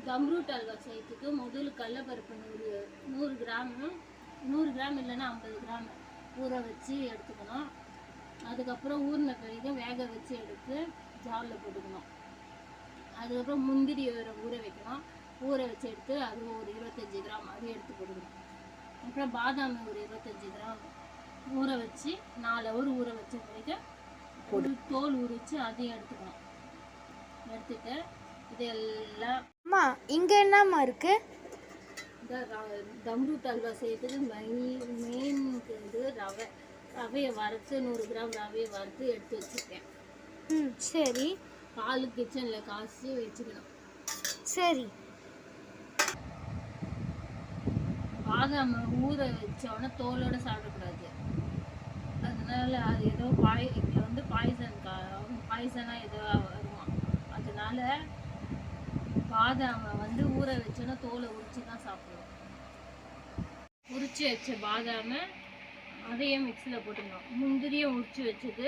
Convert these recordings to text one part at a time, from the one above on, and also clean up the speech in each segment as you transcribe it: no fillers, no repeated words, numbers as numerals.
தம்ரூட் அல்வா செய்யறதுக்கு முதல்ல கடலைப்பருப்பு 100 கிராம் 100 கிராம் இல்லைன்னா 50 கிராம் ஊற வச்சு எடுத்துக்கணும். அதுக்கப்புறம் ஊறின பிறகு வேக வச்சு எடுத்து ஜாரில் போட்டுக்கணும். அதுக்கப்புறம் முந்திரி ஊற வைக்கணும். ஊற வச்சு எடுத்து அது ஒரு 25 கிராம் அது எடுத்து போட்டுக்கணும். அப்புறம் பாதாம் ஒரு 25 கிராம் ஊற வச்சு 4 ஹவர் ஊற வச்ச பிறகு ஒரு தோல் உரித்து அதையும் எடுத்துக்கணும். எடுத்துட்டு இதெல்லாம் இங்கே என்னம்மா இருக்குது? இந்த தம்ரூட் அல்வா செய்யறதுக்கு மெயின் வந்து ரவையை வறுத்து 100 கிராம் ரவையை வறுத்து எடுத்து வச்சுருக்கேன். சரி. பால் கிச்சனில் காய்ச்சி வச்சுக்கணும். சரி. பாதாம் ஊற வச்சோடனே தோலோடு சாப்பிடக்கூடாது. அதனால அது ஏதோ இதில் வந்து பாய்சனாக ஏதோ வருமா. அதனால பாதாமை வந்து ஊற வச்சோன்னா தோலை உரிச்சு தான் சாப்பிடுவோம். உரிச்சு வச்ச பாதாமை அதையும் மிக்சியில் போட்டுக்கணும். முந்திரியை உரிச்சு வச்சது,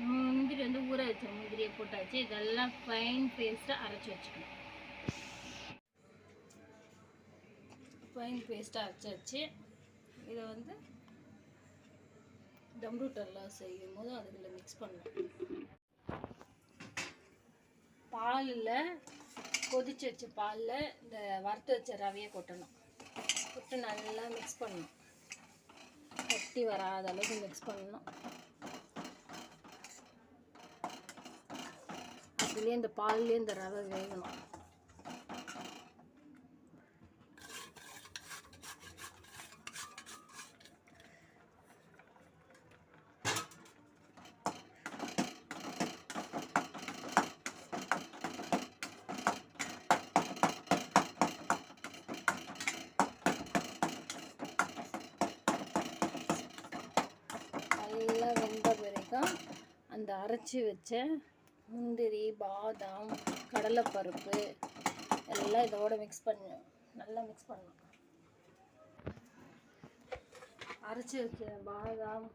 முந்திரி வந்து ஊற வச்ச முந்திரியை போட்டாச்சு. இதெல்லாம் ஃபைன் பேஸ்ட்டாக அரைச்சி வச்சுக்கணும். ஃபைன் பேஸ்ட்டாக அரைச்சி இதை வந்து தம்ரூட் அல்வா செய்யும் போது அதுக்குள்ள மிக்ஸ் பண்ணணும். பாலில் கொதிச்சு வச்ச பாலில் இந்த வறுத்து வச்ச ரவையை கொட்டணும். கொட்டு நல்லா மிக்ஸ் பண்ணணும். கட்டி வராத அளவுக்கு மிக்ஸ் பண்ணணும். அதுலேயே இந்த பால்லேயே இந்த ரவை வேகணும். நல்லா வெந்த பிறகு அந்த அரைச்சி வச்ச முந்திரி பாதாம் கடலைப்பருப்பு எல்லாம் இதோட மிக்ஸ் பண்ணணும். நல்லா மிக்ஸ் பண்ணணும். அரைச்சி வச்ச பாதாம்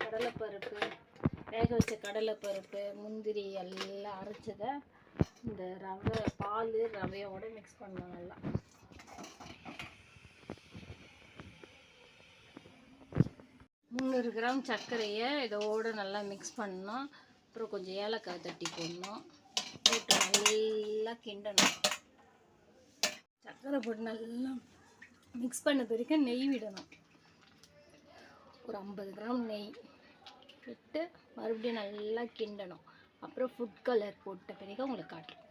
கடலைப்பருப்பு வேக வச்ச கடலைப்பருப்பு முந்திரி எல்லாம் அரைச்சதை இந்த ரவையோட மிக்ஸ் பண்ணணும். நல்லா 300 கிராம் சர்க்கரையை இதோடு நல்லா மிக்ஸ் பண்ணணும். அப்புறம் கொஞ்சம் ஏலக்காய் தட்டி போடணும். போட்டு நல்லா கிண்டணும். சர்க்கரை போட்டு நல்லா மிக்ஸ் பண்ண பிறகு நெய் விடணும். ஒரு 50 கிராம் நெய் விட்டு மறுபடியும் நல்லா கிண்டணும். அப்புறம் ஃபுட் கலர் போட்ட பிறகு உங்களுக்கு காட்டுறேன்.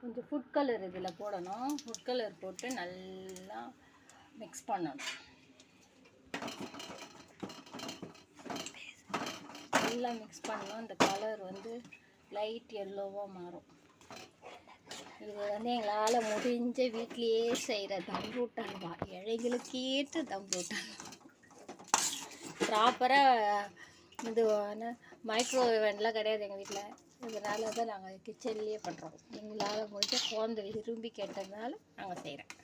கொஞ்சம் ஃபுட் கலர் இதில் போடணும். ஃபுட் கலர் போட்டு நல்லா மிக்ஸ் பண்ணணும். நல்லா மிக்ஸ் பண்ணணும். இந்த கலர் வந்து லைட் எல்லோவாக மாறும். இது வந்து எங்களால் முடிஞ்ச வீட்லேயே செய்கிற தம்ரூட் அல்வா, ஏழைகளுக்கு ஏற்ற தம்ரூட் அல்வா. ப்ராப்பராக இது மைக்ரோவேவன்லாம் கிடையாது எங்கள் வீட்டில். இதனால தான் நாங்கள் கிச்சன்லேயே பண்ணுறோம். எங்களால் முடிஞ்ச குழந்தை விரும்பி கேட்டதுனால நாங்கள் செய்கிறோம்.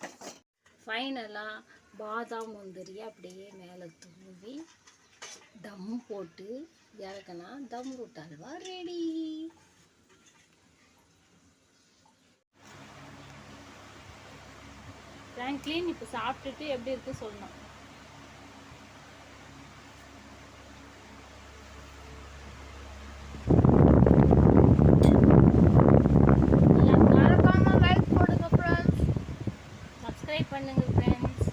ஃபைனலாக பாதாம் முந்திரியை அப்படியே மேலே தூவி தம் போட்டு இறக்குனா தம்ரூட் அல்வா ரெடி. ஃப்ராங்க்லின் இப்போ சாப்பிட்டுட்டு எப்படி இருக்கு சொல்லணும். மறக்காம லைக் போடுங்க ஃப்ரெண்ட்ஸ். சப்ஸ்கிரைப் பண்ணுங்க ஃப்ரெண்ட்ஸ்.